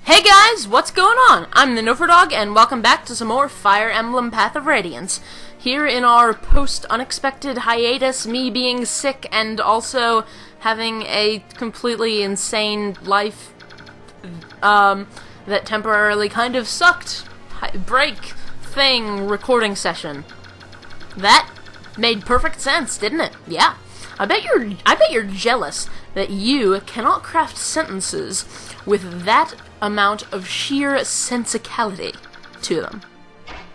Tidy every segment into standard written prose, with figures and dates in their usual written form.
Hey guys, what's going on? I'm the Dog, and welcome back to some more Fire Emblem Path of Radiance. Here in our post-unexpected hiatus, me being sick and also having a completely insane life that temporarily kind of sucked break thing recording session. That made perfect sense, didn't it? Yeah. I bet you're jealous that you cannot craft sentences with that amount of sheer sensicality to them.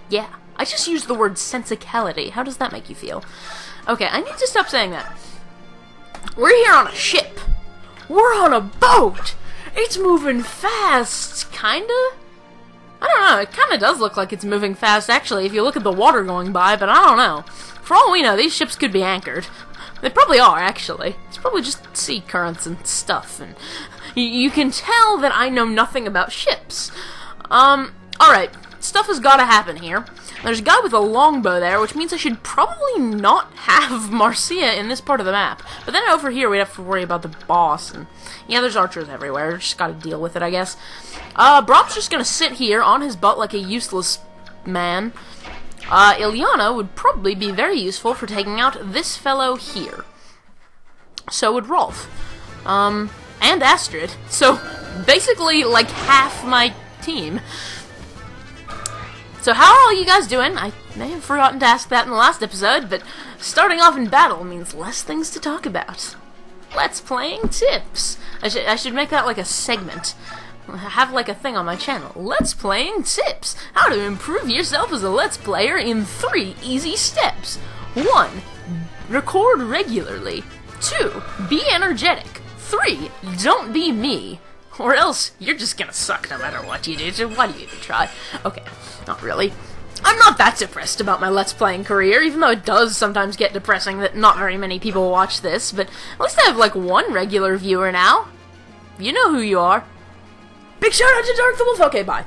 Yeah, I just used the word sensicality. How does that make you feel? Okay, I need to stop saying that. We're here on a ship. We're on a boat. It's moving fast, kinda? I don't know, it kinda does look like it's moving fast, actually, if you look at the water going by, but I don't know. For all we know, these ships could be anchored. They probably are, actually. It's probably just sea currents and stuff, and you can tell that I know nothing about ships. Alright, stuff has gotta happen here. There's a guy with a longbow there, which means I should probably not have Marcia in this part of the map. But then over here, we'd have to worry about the boss, and yeah, there's archers everywhere. Just gotta deal with it, I guess. Brom's just gonna sit here on his butt like a useless man. Ilyana would probably be very useful for taking out this fellow here. So would Rolf. And Astrid. So, basically, like, half my team. So how are all you guys doing? I may have forgotten to ask that in the last episode, but starting off in battle means less things to talk about. Let's Playing Tips. I should make that like a segment. Have like a thing on my channel. Let's Playing Tips. How to improve yourself as a Let's Player in 3 easy steps. 1. Record regularly. 2. Be energetic. 3. Don't be me. Or else you're just gonna suck no matter what you do, so why do you even try? Okay, not really. I'm not that depressed about my Let's Playing career, even though it does sometimes get depressing that not very many people watch this, but at least I have like 1 regular viewer now. You know who you are. Big shout out to Dark the Wolf! Okay, bye.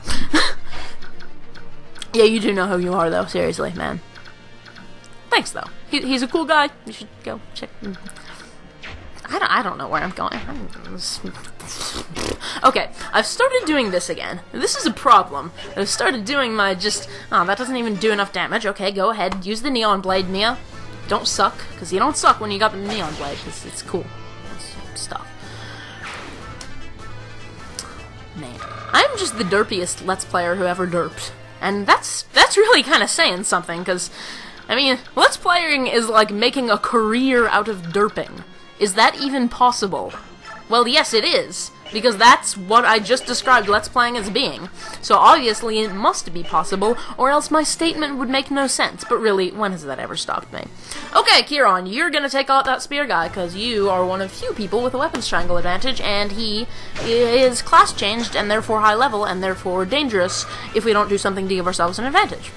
Yeah, you do know who you are, though. Seriously, man. Thanks, though. He's a cool guy. You should go check him. I don't know where I'm going. Okay, I've started doing this again. This is a problem. I've started doing my oh, that doesn't even do enough damage. Okay, go ahead. Use the neon blade, Mia. Don't suck, because you don't suck when you got the neon blade, because it's cool. It's stuff. Man, I'm just the derpiest Let's Player who ever derped. And that's really kind of saying something, because, I mean, Let's Playing is like making a career out of derping. Is that even possible? Well, yes it is, because that's what I just described Let's Playing as being. So obviously it must be possible, or else my statement would make no sense. But really, when has that ever stopped me? Okay, Kieran, you're gonna take out that spear guy, because you are one of few people with a weapons triangle advantage, and he is class changed, and therefore high level, and therefore dangerous if we don't do something to give ourselves an advantage.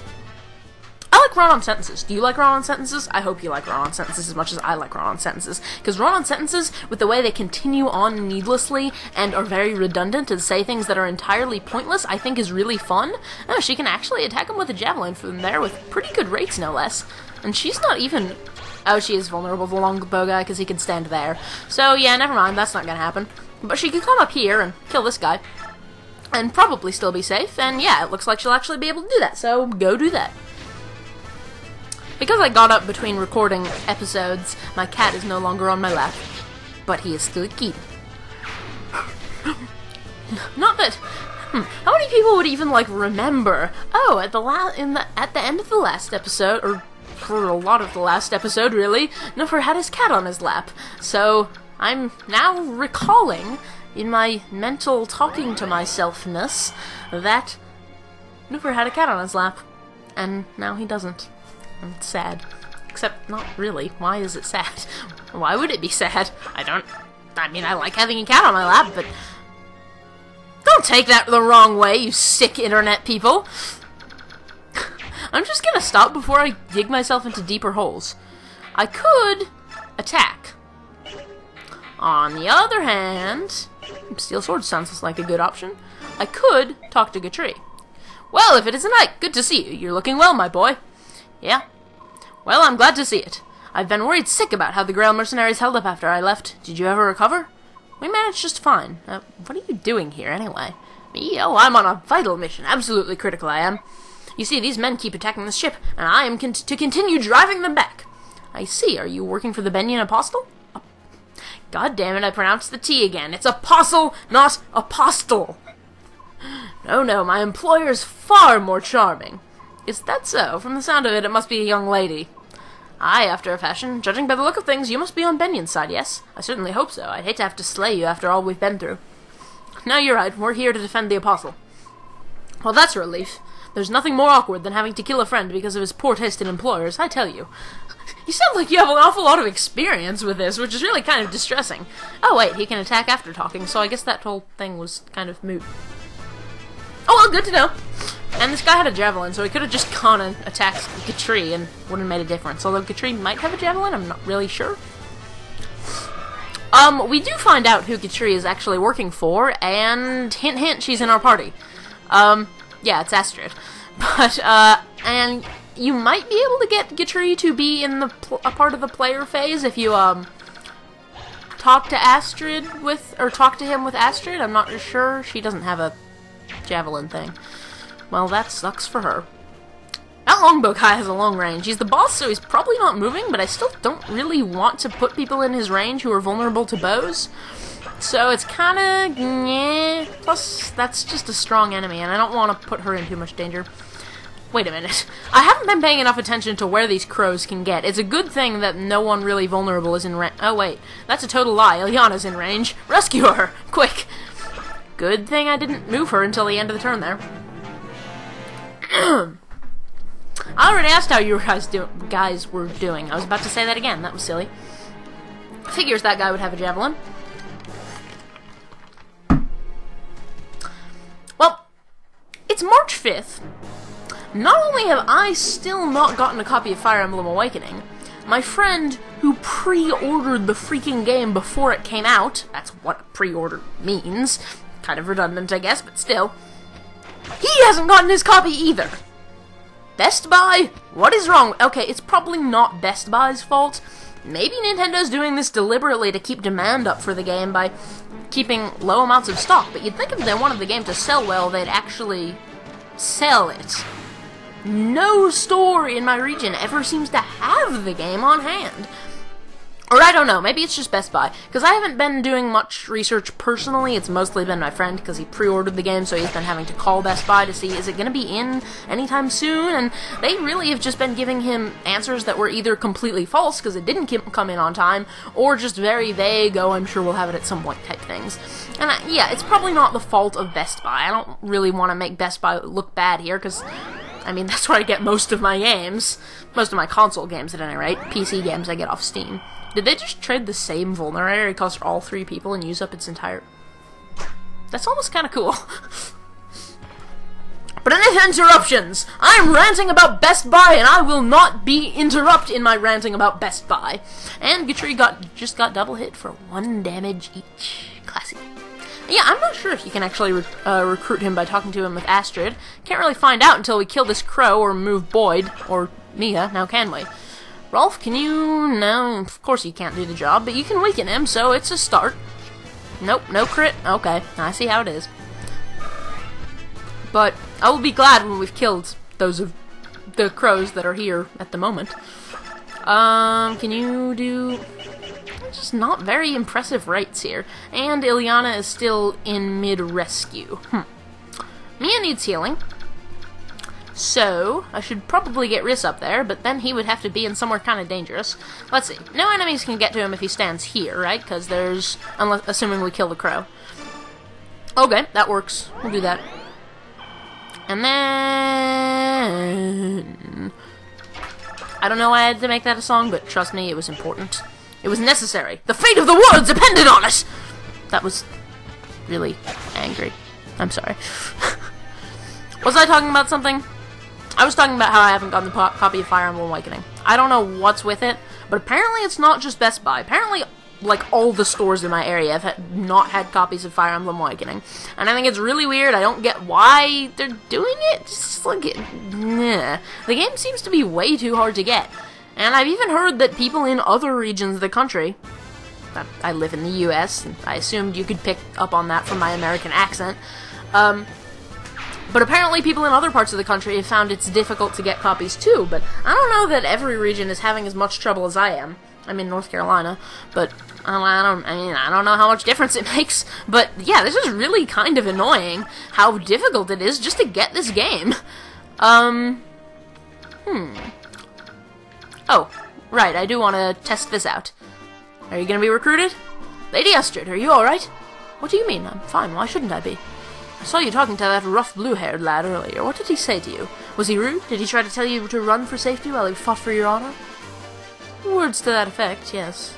I like run-on sentences. Do you like run-on sentences? I hope you like run-on sentences as much as I like run-on sentences. Because run-on sentences, with the way they continue on needlessly and are very redundant and say things that are entirely pointless, I think is really fun. Oh, she can actually attack him with a javelin from there with pretty good rates, no less. And she's not even... Oh, she is vulnerable to the longbow guy because he can stand there. So, yeah, never mind. That's not gonna happen. But she can come up here and kill this guy. And probably still be safe. And, yeah, it looks like she'll actually be able to do that. So, go do that. Because I got up between recording episodes, my cat is no longer on my lap, but he is still a kitty. Not that... How many people would even, like, remember? Oh, at the end of the last episode, or for a lot of the last episode, really, Nuffer had his cat on his lap. So, I'm now recalling, in my mental talking to myselfness, that Nuffer had a cat on his lap, and now he doesn't. It's sad. Except, not really. Why is it sad? Why would it be sad? I mean, I like having a cat on my lap, but... Don't take that the wrong way, you sick internet people! I'm just gonna stop before I dig myself into deeper holes. I could attack. On the other hand... Steel sword sounds like a good option. I could talk to Gatri. Well, if it is a night, good to see you. You're looking well, my boy. Yeah. Well, I'm glad to see it. I've been worried sick about how the Grail mercenaries held up after I left. Did you ever recover? We managed just fine. What are you doing here, anyway? Me? Oh, I'm on a vital mission. Absolutely critical, I am. You see, these men keep attacking the ship, and I am to continue driving them back. I see. Are you working for the Benyan Apostle? God damn it, I pronounced the T again. It's apostle, not apostle. No, my employer's far more charming. Is that so? From the sound of it, it must be a young lady. Aye, after a fashion. Judging by the look of things, you must be on Benyan's side, yes? I certainly hope so. I'd hate to have to slay you after all we've been through. No, you're right. We're here to defend the Apostle. Well, that's a relief. There's nothing more awkward than having to kill a friend because of his poor taste in employers, I tell you. You sound like you have an awful lot of experience with this, which is really kind of distressing. Oh, wait, he can attack after talking, so I guess that whole thing was kind of moot. Oh, well, good to know. And this guy had a javelin, so he could have just gone and attacked Gatri and wouldn't have made a difference. Although Gatri might have a javelin, I'm not really sure. We do find out who Gatri is actually working for, and hint hint, she's in our party. Yeah, it's Astrid. But, and you might be able to get Gatri to be in a part of the player phase if you, talk to Astrid with, or talk to him with Astrid. I'm not sure. She doesn't have a javelin thing. Well, that sucks for her. That longbow guy has a long range. He's the boss, so he's probably not moving, but I still don't really want to put people in his range who are vulnerable to bows. So it's kinda, yeah. Plus, that's just a strong enemy, and I don't want to put her in too much danger. Wait a minute. I haven't been paying enough attention to where these crows can get. It's a good thing that no one really vulnerable is in range. Oh, wait. That's a total lie. Ilyana's in range. Rescue her! Quick! Good thing I didn't move her until the end of the turn there. I already asked how you guys were doing. I was about to say that again. That was silly. Figures that guy would have a javelin. Well, it's March 5th. Not only have I still not gotten a copy of Fire Emblem Awakening, my friend who pre-ordered the freaking game before it came out, that's what pre-order means, kind of redundant I guess, but still, he hasn't gotten his copy either. Best Buy? What is wrong? Okay, it's probably not Best Buy's fault. Maybe Nintendo's doing this deliberately to keep demand up for the game by keeping low amounts of stock, but you'd think if they wanted the game to sell well, they'd actually sell it. No store in my region ever seems to have the game on hand. Or I don't know, maybe it's just Best Buy. Because I haven't been doing much research personally, it's mostly been my friend because he pre-ordered the game, so he's been having to call Best Buy to see is it going to be in anytime soon, and they really have just been giving him answers that were either completely false because it didn't come in on time, or just very vague, oh I'm sure we'll have it at some point type things. And yeah, it's probably not the fault of Best Buy. I don't really want to make Best Buy look bad here, because I mean, that's where I get most of my games. Most of my console games, at any rate. PC games I get off Steam. Did they just trade the same vulnerary across all three people and use up its entire... That's almost kind of cool. But enough interruptions! I'm ranting about Best Buy, and I will not be interrupted in my ranting about Best Buy. And Gatri just got double hit for 1 damage each. Classy. Yeah, I'm not sure if you can actually recruit him by talking to him with Astrid. Can't really find out until we kill this crow or move Boyd, or Mia, now can we? Rolf, can you... No, of course you can't do the job, but you can weaken him, so it's a start. Nope, no crit. Okay, I see how it is. But I will be glad when we've killed those of the crows that are here at the moment. Can you do... Just not very impressive rates here. And Ilyana is still in mid-rescue. Mia needs healing. So, I should probably get Riss up there, but then he would have to be in somewhere kind of dangerous. Let's see. No enemies can get to him if he stands here, right? Because there's... assuming we kill the crow. Okay, that works. We'll do that. And then... I don't know why I had to make that a song, but trust me, it was important. It was necessary. The fate of the world depended on it! That was really angry. I'm sorry. Was I talking about something? I was talking about how I haven't gotten the copy of Fire Emblem Awakening. I don't know what's with it, but apparently it's not just Best Buy. Apparently, like, all the stores in my area have not had copies of Fire Emblem Awakening. And I think it's really weird. I don't get why they're doing it. Just like, nah. The game seems to be way too hard to get. And I've even heard that people in other regions of the country... I live in the US, and I assumed you could pick up on that from my American accent. But apparently people in other parts of the country have found it's difficult to get copies too, but I don't know that every region is having as much trouble as I am. I'm in North Carolina, but I don't know how much difference it makes. But yeah, this is really kind of annoying how difficult it is just to get this game. Oh, right, I do want to test this out. Are you gonna be recruited? Lady Astrid, are you alright? What do you mean? I'm fine, why shouldn't I be? I saw you talking to that rough blue-haired lad earlier. What did he say to you? Was he rude? Did he try to tell you to run for safety while he fought for your honor? Words to that effect, yes.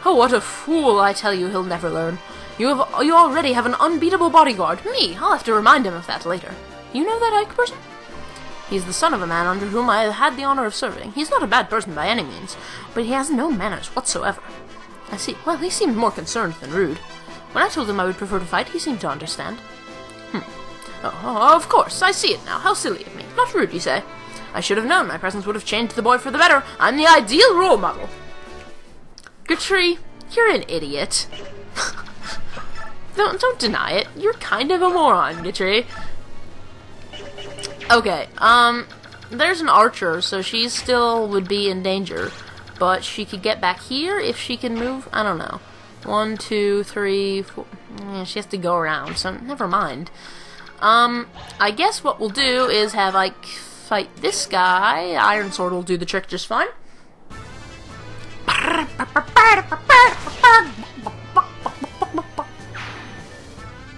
Oh, what a fool! I tell you, he'll never learn. You already have an unbeatable bodyguard. Me! I'll have to remind him of that later. You know that Ike person? He's the son of a man under whom I had the honor of serving. He's not a bad person by any means, but he has no manners whatsoever. I see. Well, he seemed more concerned than rude. When I told him I would prefer to fight, he seemed to understand. Oh, of course, I see it now. How silly of me. Not rude, you say? I should have known my presence would have changed the boy for the better. I'm the ideal role model. Gertrude, you're an idiot. Don't deny it. You're kind of a moron, Gertrude. Okay, there's an archer, so she still would be in danger. But she could get back here if she can move. I don't know. 1, 2, 3, 4. Yeah, she has to go around, so never mind. I guess what we'll do is have Ike fight this guy. Iron Sword will do the trick just fine.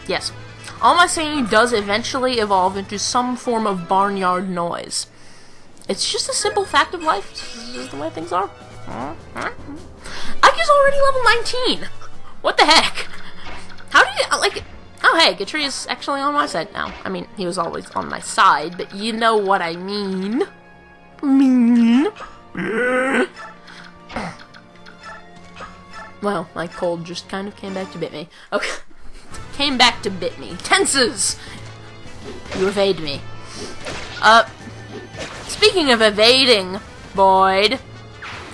Yes. All my singing does eventually evolve into some form of barnyard noise. It's just a simple fact of life. This is just the way things are. Ike is already level 19! What the heck? How do you, like... Oh, hey, Gatry is actually on my side now. I mean, he was always on my side, but you know what I mean. Well, my cold just kind of came back to bit me. Okay. Came back to bit me. Tenses! You evade me. Speaking of evading, Boyd,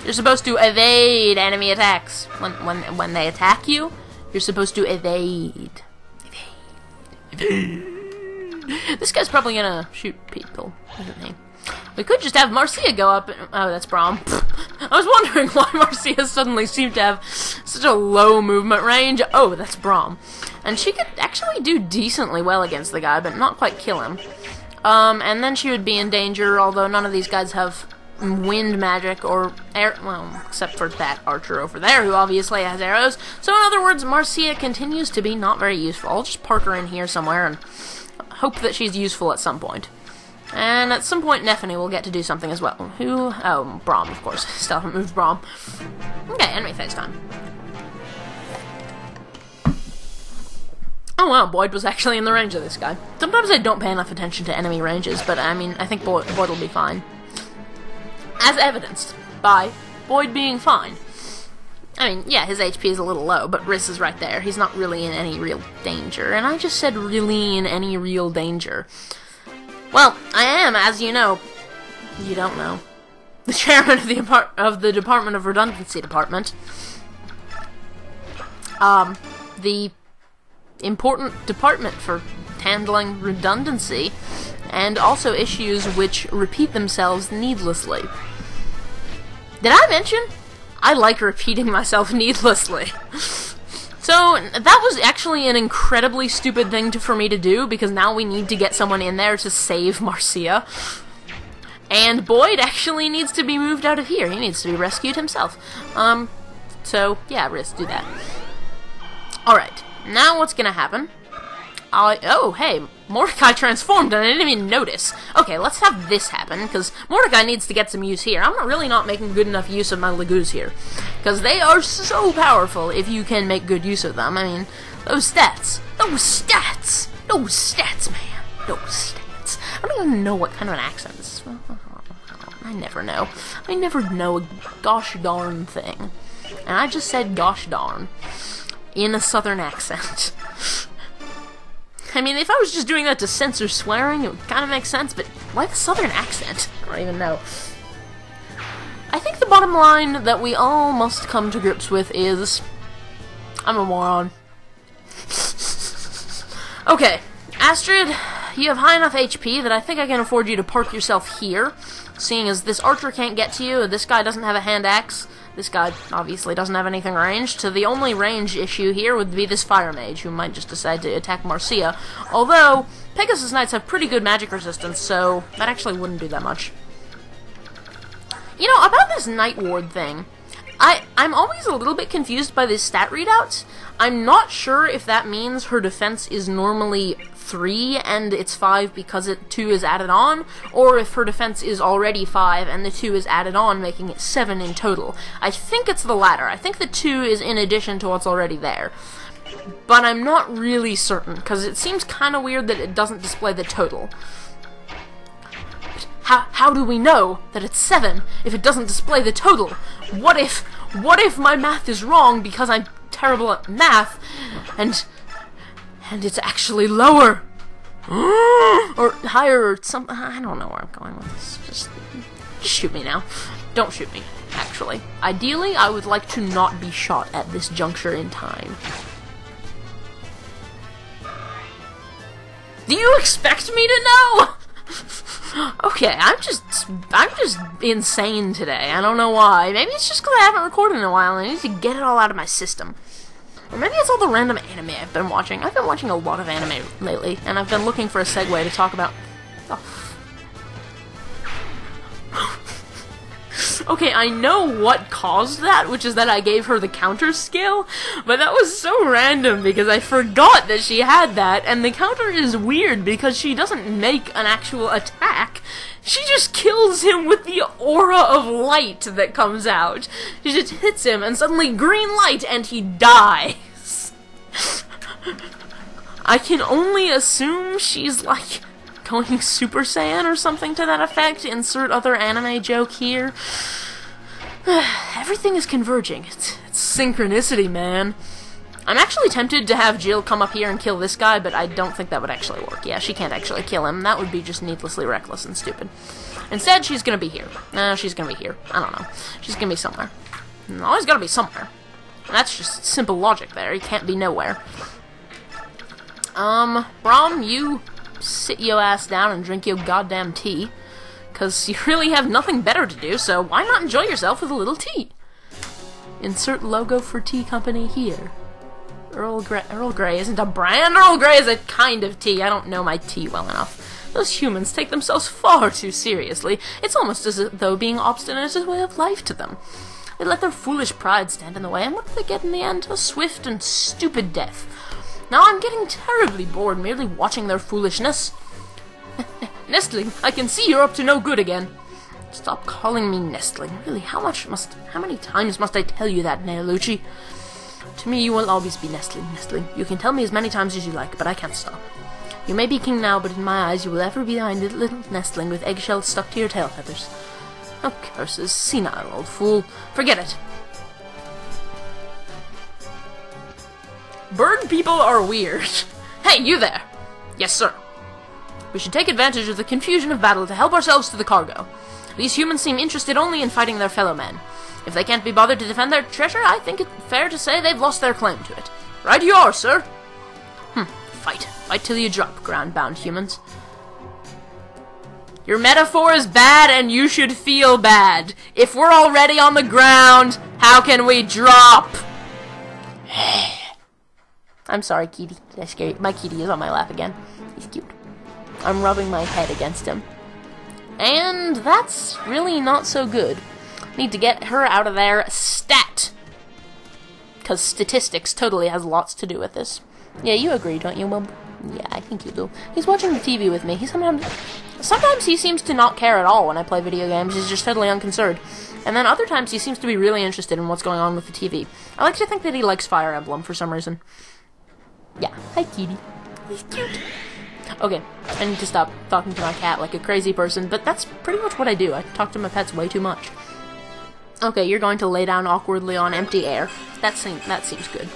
you're supposed to evade enemy attacks. When they attack you, you're supposed to evade. This guy's probably gonna shoot people, isn't he? We could just have Marcia go up and... Oh, that's Braum. I was wondering why Marcia suddenly seemed to have such a low movement range. Oh, that's Braum. And she could actually do decently well against the guy, but not quite kill him. And then she would be in danger, although none of these guys have wind magic or air... Well, except for that archer over there, who obviously has arrows. So in other words, Marcia continues to be not very useful. I'll just park her in here somewhere and hope that she's useful at some point. And at some point, Neffany will get to do something as well. Who? Oh, Braum, of course. Still haven't moved Braum. Okay, enemy phase time. Oh wow, Boyd was actually in the range of this guy. Sometimes I don't pay enough attention to enemy ranges, but I mean, I think Boyd will be fine. As evidenced by Boyd being fine. I mean, yeah, his HP is a little low, but Riss is right there. He's not really in any real danger. And I just said really in any real danger. Well, I am, as you know. You don't know. The chairman of the Department of Redundancy Department. The important department for handling redundancy, and also issues which repeat themselves needlessly. Did I mention? I like repeating myself needlessly. So, that was actually an incredibly stupid thing for me to do, because now we need to get someone in there to save Marcia. And Boyd actually needs to be moved out of here. He needs to be rescued himself. So, yeah, Riz, do that. Alright, now what's gonna happen? Oh, hey, Mordecai transformed and I didn't even notice. Okay, let's have this happen, because Mordecai needs to get some use here. I'm really not making good enough use of my Lagoos here, because they are so powerful if you can make good use of them. I mean, those stats, man, those stats. I don't even know what kind of an accent this is. I never know. I never know a gosh darn thing. And I just said gosh darn in a southern accent. I mean, if I was just doing that to censor swearing, it would kind of make sense, but why the southern accent? I don't even know. I think the bottom line that we all must come to grips with is... I'm a moron. Okay, Astrid, you have high enough HP that I think I can afford you to park yourself here, seeing as this archer can't get to you, this guy doesn't have a hand axe, this guy obviously doesn't have anything ranged, so the only range issue here would be this fire mage, who might just decide to attack Marcia, although Pegasus Knights have pretty good magic resistance, so that actually wouldn't do that much. You know, about this Night Ward thing, I'm always a little bit confused by these stat readouts. I'm not sure if that means her defense is normally 3 and it's 5 because 2 is added on, or if her defense is already 5 and the 2 is added on, making it 7 in total. I think it's the latter. I think the 2 is in addition to what's already there. But I'm not really certain, because it seems kind of weird that it doesn't display the total. How do we know that it's 7 if it doesn't display the total? What if my math is wrong because I'm terrible at math, and it's actually lower? Or higher, or something? I don't know where I'm going with this. Just shoot me now. Don't shoot me, actually. Ideally, I would like to not be shot at this juncture in time. Do you expect me to know? Okay, I'm just insane today. I don't know why. Maybe it's just because I haven't recorded in a while and I need to get it all out of my system. Or maybe it's all the random anime I've been watching. I've been watching a lot of anime lately, and I've been looking for a segue to talk about... Oh. Okay, I know what caused that, which is that I gave her the counter skill, but that was so random because I forgot that she had that, and the counter is weird because she doesn't make an actual attack. She just kills him with the aura of light that comes out. She just hits him, and suddenly green light, and he dies. I can only assume she's, like, going Super Saiyan or something to that effect. Insert other anime joke here. Everything is converging. It's synchronicity, man. I'm actually tempted to have Jill come up here and kill this guy, but I don't think that would actually work. Yeah, she can't actually kill him. That would be just needlessly reckless and stupid. Instead, she's gonna be here. No, she's gonna be here. I don't know. She's gonna be somewhere. Always gotta be somewhere. And that's just simple logic there. He can't be nowhere. Brom, you sit your ass down and drink your goddamn tea, because you really have nothing better to do, so why not enjoy yourself with a little tea? Insert logo for tea company here. Earl Grey isn't a brand. Earl Grey is a kind of tea. I don't know my tea well enough. Those humans take themselves far too seriously. It's almost as though being obstinate is a way of life to them. They let their foolish pride stand in the way, and what do they get in the end? A swift and stupid death. Now I'm getting terribly bored merely watching their foolishness. Nestling, I can see you're up to no good again. Stop calling me Nestling. Really, how many times must I tell you that, Neolucci? To me, you will always be Nestling, Nestling. You can tell me as many times as you like, but I can't stop. You may be king now, but in my eyes you will ever be my little Nestling with eggshells stuck to your tail feathers. Oh, curses, senile old fool. Forget it. Bird people are weird. Hey, you there! Yes, sir. We should take advantage of the confusion of battle to help ourselves to the cargo. These humans seem interested only in fighting their fellow men. If they can't be bothered to defend their treasure, I think it's fair to say they've lost their claim to it. Right you are, sir. Fight. Fight till you drop, ground-bound humans. Your metaphor is bad, and you should feel bad. If we're already on the ground, how can we drop? I'm sorry, Kitty. Did I scare you? My kitty is on my lap again. He's cute. I'm rubbing my head against him. And that's really not so good. Need to get her out of there. Stat! Because statistics totally has lots to do with this. Yeah, you agree, don't you, Mum? Yeah, I think you do. He's watching the TV with me. Sometimes he seems to not care at all when I play video games. He's just totally unconcerned. And then other times he seems to be really interested in what's going on with the TV. I like to think that he likes Fire Emblem for some reason. Yeah, hi, kitty. He's cute. Okay, I need to stop talking to my cat like a crazy person, but that's pretty much what I do. I talk to my pets way too much. Okay, you're going to lay down awkwardly on empty air. That seems good.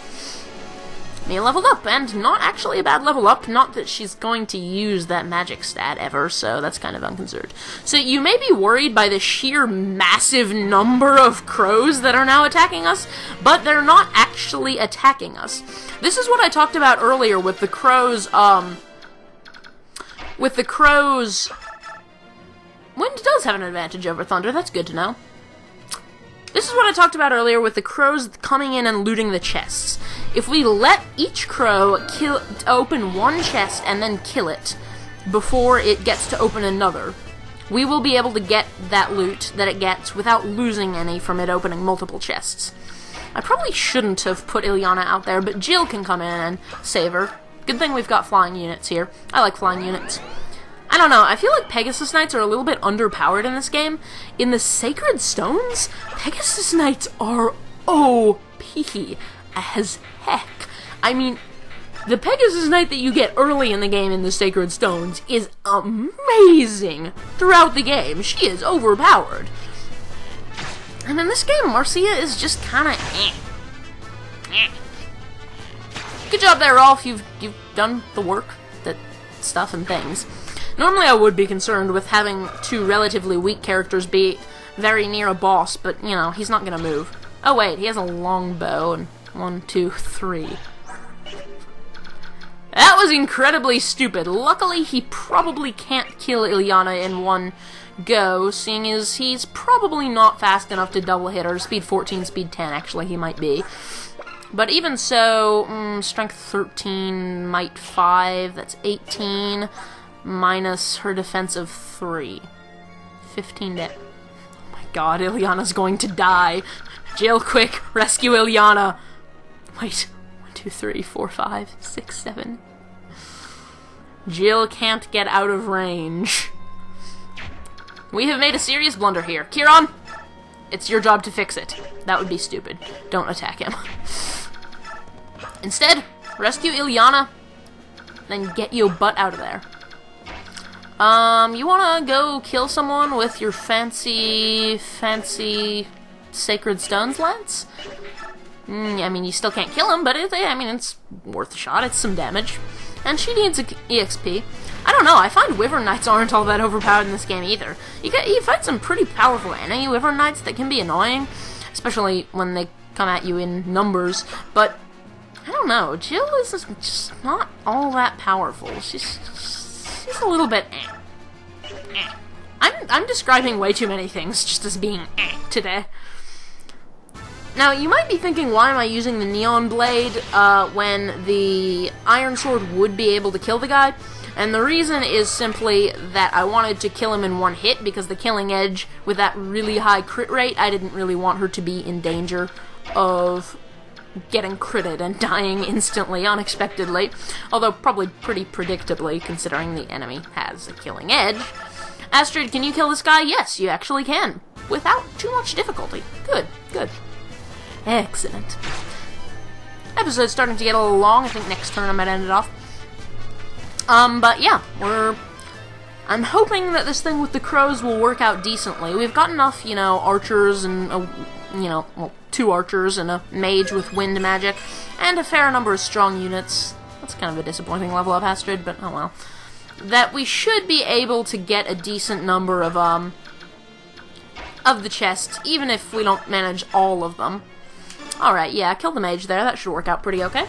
Mia leveled up, and not actually a bad level up. Not that she's going to use that magic stat ever, so that's kind of unconcerned. So you may be worried by the sheer massive number of crows that are now attacking us, but they're not actually attacking us. This is what I talked about earlier with the crows, with the crows, wind does have an advantage over thunder. That's good to know. This is what I talked about earlier with the crows coming in and looting the chests. If we let each crow open one chest and then kill it before it gets to open another, we will be able to get that loot that it gets without losing any from it opening multiple chests. I probably shouldn't have put Ilyana out there, but Jill can come in and save her. Good thing we've got flying units here. I like flying units. I don't know, I feel like Pegasus Knights are a little bit underpowered in this game. In the Sacred Stones, Pegasus Knights are OP as heck. I mean, the Pegasus Knight that you get early in the game in the Sacred Stones is amazing throughout the game. She is overpowered. And in this game, Marcia is just kind of eh. Good job there, Rolf. You've done the work, that stuff and things. Normally I would be concerned with having two relatively weak characters be very near a boss, but, you know, he's not gonna move. Oh wait, he has a long bow, and 1, 2, 3. That was incredibly stupid. Luckily, he probably can't kill Ilyana in one go, seeing as he's probably not fast enough to double hit her. Speed 14, speed 10, actually, he might be. But even so, strength 13, might 5, that's 18, minus her defense of 3. 15 dead. Oh my god, Ilyana's going to die. Jill, quick, rescue Ilyana. Wait, 1, 2, 3, 4, 5, 6, 7. Jill can't get out of range. We have made a serious blunder here. Kieran, it's your job to fix it. That would be stupid. Don't attack him. Instead, rescue Ilyana, then get your butt out of there. You wanna go kill someone with your fancy Sacred Stones lance? I mean, you still can't kill him, but it's worth a shot. It's some damage. And she needs EXP. I don't know, I find Wyvern Knights aren't all that overpowered in this game either. You fight some pretty powerful enemy Wyvern Knights that can be annoying, especially when they come at you in numbers, but I don't know, Jill is just not all that powerful. She's a little bit eh. I'm describing way too many things just as being today. Now, you might be thinking, why am I using the Neon Blade when the Iron Sword would be able to kill the guy? And the reason is simply that I wanted to kill him in one hit, because the Killing Edge, with that really high crit rate, I didn't really want her to be in danger of getting critted and dying instantly, unexpectedly. Although, probably pretty predictably, considering the enemy has a Killing Edge. Astrid, can you kill this guy? Yes, you actually can. Without too much difficulty. Good, good. Excellent. Episode's starting to get a little long. I think next turn I might end it off. But yeah, I'm hoping that this thing with the crows will work out decently. We've got enough, you know, archers and, well, 2 archers and a mage with wind magic, and a fair number of strong units. That's kind of a disappointing level up, Astrid, but oh well. That we should be able to get a decent number of the chests, even if we don't manage all of them. Alright, yeah, kill the mage there. That should work out pretty okay.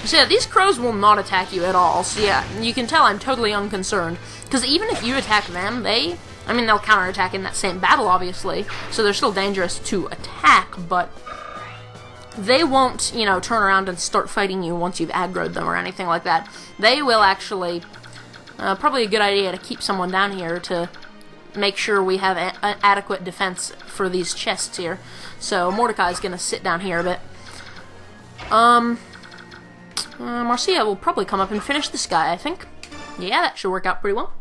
So yeah, these crows will not attack you at all. So yeah, you can tell I'm totally unconcerned. Because even if you attack them, they'll counterattack in that same battle, obviously. So they're still dangerous to attack, but they won't, you know, turn around and start fighting you once you've aggroed them or anything like that. They will actually, probably a good idea to keep someone down here to make sure we have adequate defense for these chests here. So Mordecai's gonna sit down here a bit. Marcia will probably come up and finish this guy, I think. Yeah, that should work out pretty well.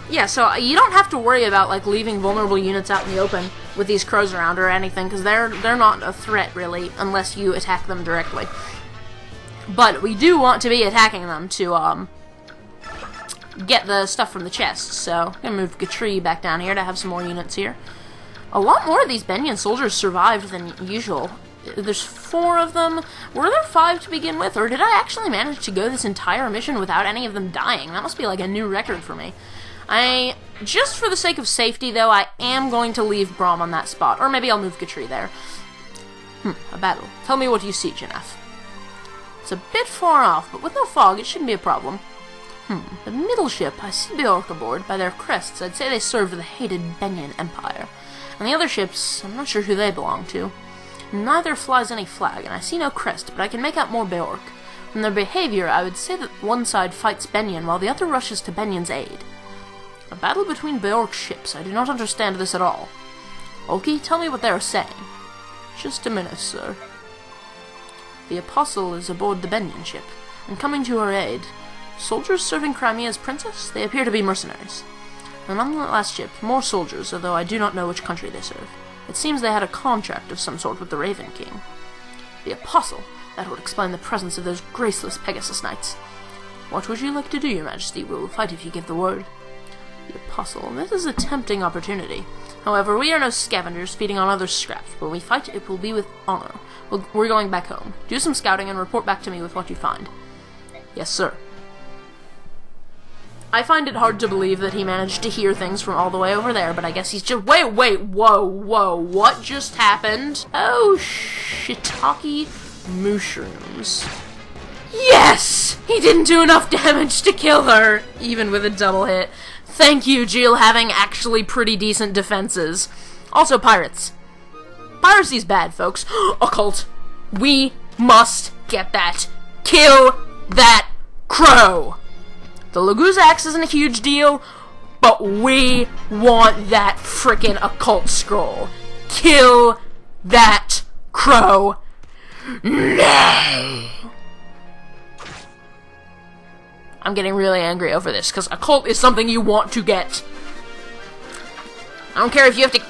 Yeah, so you don't have to worry about, like, leaving vulnerable units out in the open with these crows around or anything, because they're not a threat, really, unless you attack them directly. But we do want to be attacking them to, get the stuff from the chests, so I'm gonna move Gatri back down here to have some more units here. A lot more of these Benyan soldiers survived than usual. There's 4 of them. Were there 5 to begin with, or did I actually manage to go this entire mission without any of them dying? That must be like a new record for me. Just for the sake of safety, though, I am going to leave Braum on that spot, or maybe I'll move Gatri there. A battle. Tell me what you see, Janeth. It's a bit far off, but with no fog, it shouldn't be a problem. The middle ship, I see Bjork aboard. By their crests, I'd say they served the hated Benyan Empire. And the other ships, I'm not sure who they belong to. Neither flies any flag, and I see no crest, but I can make out more Bjork. From their behavior, I would say that one side fights Benyan, while the other rushes to Benyan's aid. A battle between Bjork's ships. I do not understand this at all. Oki, tell me what they are saying. Just a minute, sir. The Apostle is aboard the Benyan ship, and coming to her aid. Soldiers serving Crimea's princess? They appear to be mercenaries. And on the last ship, more soldiers, although I do not know which country they serve. It seems they had a contract of some sort with the Raven King. The Apostle? That would explain the presence of those graceless Pegasus Knights. What would you like to do, Your Majesty? We will fight if you give the word. The Apostle. This is a tempting opportunity. However, we are no scavengers feeding on others' scraps. When we fight, it will be with honor. We're going back home. Do some scouting and report back to me with what you find. Yes, sir. I find it hard to believe that he managed to hear things from all the way over there, but I guess he's just— Wait, whoa, what just happened? Oh, shiitake mushrooms. Yes! He didn't do enough damage to kill her, even with a double hit. Thank you, Jill, having actually pretty decent defenses. Also, pirates. Piracy's bad, folks. Occult. We must get that. Kill that crow! The Laguza axe isn't a huge deal, but we want that frickin' occult scroll. Kill that crow now! I'm getting really angry over this, because occult is something you want to get. I don't care if you have to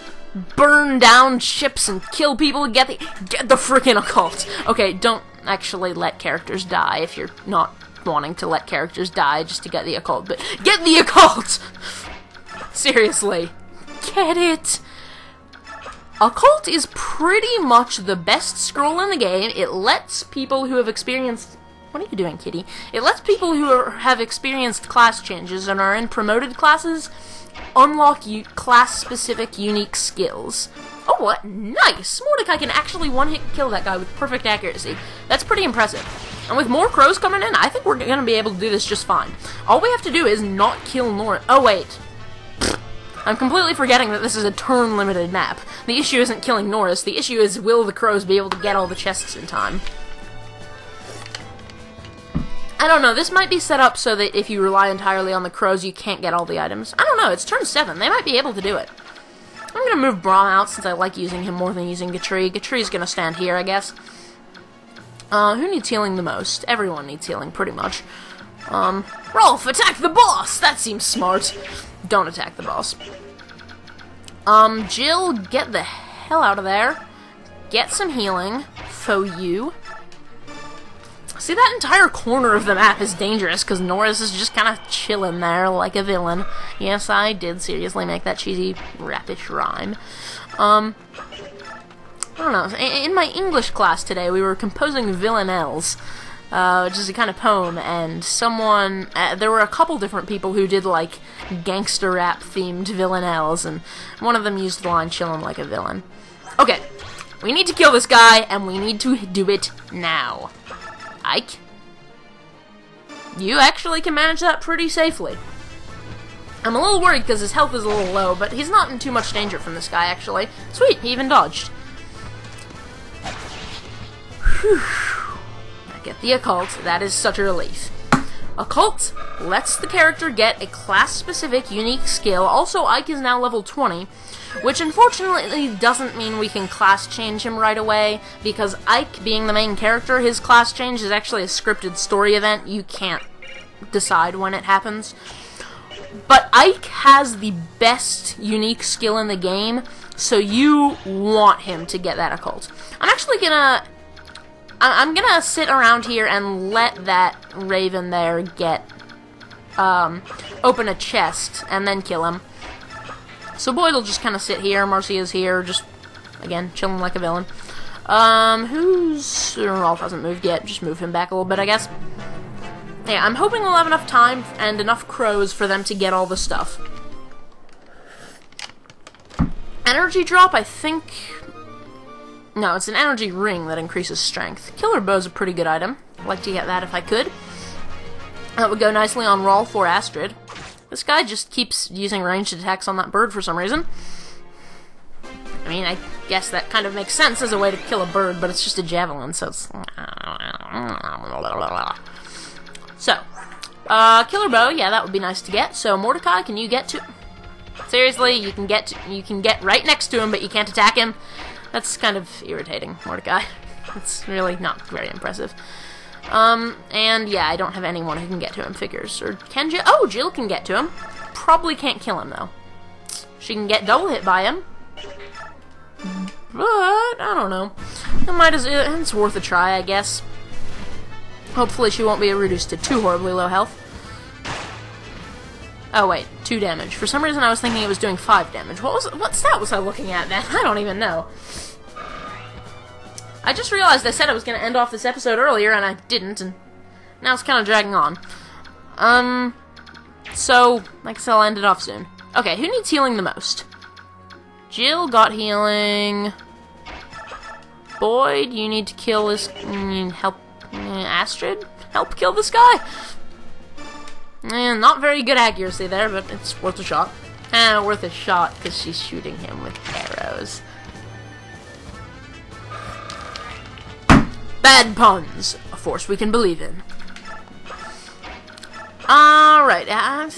burn down ships and kill people to get the frickin' occult. Okay, don't actually let characters die if you're not wanting to let characters die just to get the occult, but get the occult! Seriously. Get it! Occult is pretty much the best scroll in the game. It lets people who have experienced— What are you doing, kitty? It lets people who have experienced class changes and are in promoted classes unlock class-specific unique skills. Oh, what? Nice! Mordecai can actually one-hit kill that guy with perfect accuracy. That's pretty impressive. And with more crows coming in, I think we're gonna be able to do this just fine. All we have to do is not kill Norris. Oh, wait. I'm completely forgetting that this is a turn-limited map. The issue isn't killing Norris. The issue is, will the crows be able to get all the chests in time? I don't know, this might be set up so that if you rely entirely on the crows, you can't get all the items. I don't know, it's turn 7. They might be able to do it. I'm gonna move Braum out since I like using him more than using Gatri. Gatri's gonna stand here, I guess. Who needs healing the most? Everyone needs healing, pretty much. Rolf, attack the boss! That seems smart. Don't attack the boss. Jill, get the hell out of there. Get some healing. For you. See, that entire corner of the map is dangerous, because Norris is just kind of chilling there like a villain. Yes, I did seriously make that cheesy, rapish rhyme. I don't know, in my English class today, we were composing villanelles, which is a kind of poem, and someone— there were a couple different people who did, like, gangster rap-themed villanelles, and one of them used the line, "Chillin' like a villain." Okay, we need to kill this guy, and we need to do it now. Ike? You actually can manage that pretty safely. I'm a little worried because his health is a little low, but he's not in too much danger from this guy, actually. Sweet, he even dodged. Whew. I get the occult. That is such a relief. Occult lets the character get a class-specific unique skill. Also, Ike is now level 20, which unfortunately doesn't mean we can class change him right away, because Ike, being the main character, his class change is actually a scripted story event. You can't decide when it happens. But Ike has the best unique skill in the game, so you want him to get that occult. I'm gonna sit around here and let that Raven there get, open a chest, and then kill him. So Boyd will just kind of sit here, Marcia's here, just, again, chilling like a villain. Rolf hasn't moved yet, just move him back a little bit, I guess. Yeah, I'm hoping we'll have enough time and enough crows for them to get all the stuff. Energy drop, I think— no, it's an energy ring that increases strength. Killer bow's a pretty good item. I'd like to get that if I could. That would go nicely on roll for Astrid. This guy just keeps using ranged attacks on that bird for some reason. I mean, I guess that kind of makes sense as a way to kill a bird, but it's just a javelin, so it's... So, killer bow, yeah, that would be nice to get. So, Mordecai, can you get to... Seriously, you can get right next to him, but you can't attack him? That's kind of irritating, Mordecai. It's really not very impressive. And yeah, I don't have anyone who can get to him, figures. Or can Jill? Oh, Jill can get to him. Probably can't kill him, though. She can get double hit by him. But, I don't know. It's worth a try, I guess. Hopefully she won't be reduced to too horribly low health. Oh wait, 2 damage. For some reason I was thinking it was doing 5 damage. What stat was I looking at then? I don't even know. I just realized I said I was going to end off this episode earlier, and I didn't, and now it's kind of dragging on. So, like I said, I'll end it off soon. Okay, who needs healing the most? Jill got healing. Boyd, you need to kill this... help... Astrid? Help kill this guy? Not very good accuracy there, but it's worth a shot. Worth a shot, because she's shooting him with arrows. Bad puns, a force we can believe in. Alright, that's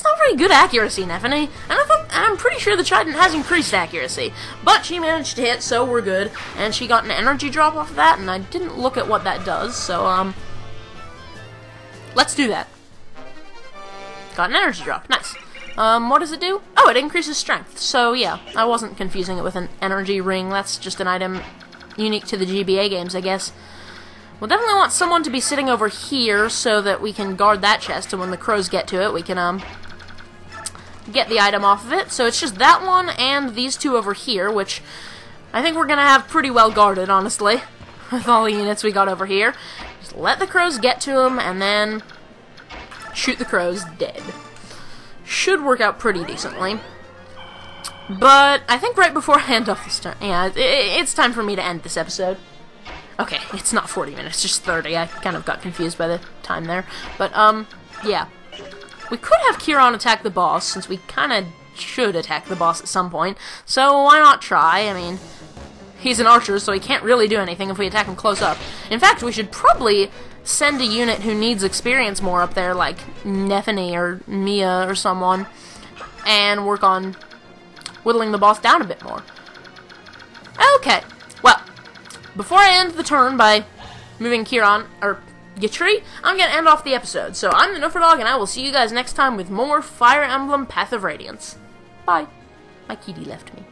not very good accuracy, Neffany. And I'm pretty sure the Trident has increased accuracy. But she managed to hit, so we're good. And she got an energy drop off of that, and I didn't look at what that does, so, let's do that. Got an energy drop, nice. What does it do? Oh, it increases strength. So, yeah, I wasn't confusing it with an energy ring. That's just an item unique to the GBA games, I guess. We'll definitely want someone to be sitting over here so that we can guard that chest, and when the crows get to it, we can, get the item off of it. So it's just that one and these two over here, which I think we're gonna have pretty well guarded, honestly, with all the units we got over here. Just let the crows get to them, and then shoot the crows dead. Should work out pretty decently. But I think right before I end off this turn, yeah, it's time for me to end this episode. Okay, it's not 40 minutes, just 30. I kind of got confused by the time there. But, yeah. We could have Chillin attack the boss, since we kind of should attack the boss at some point. So why not try? I mean, he's an archer, so he can't really do anything if we attack him close up. In fact, we should probably send a unit who needs experience more up there, like Neffany or Mia or someone, and work on whittling the boss down a bit more. Okay, well, before I end the turn by moving Chillin, or Gitri, I'm going to end off the episode. So I'm the Dog, and I will see you guys next time with more Fire Emblem Path of Radiance. Bye. My kitty left me.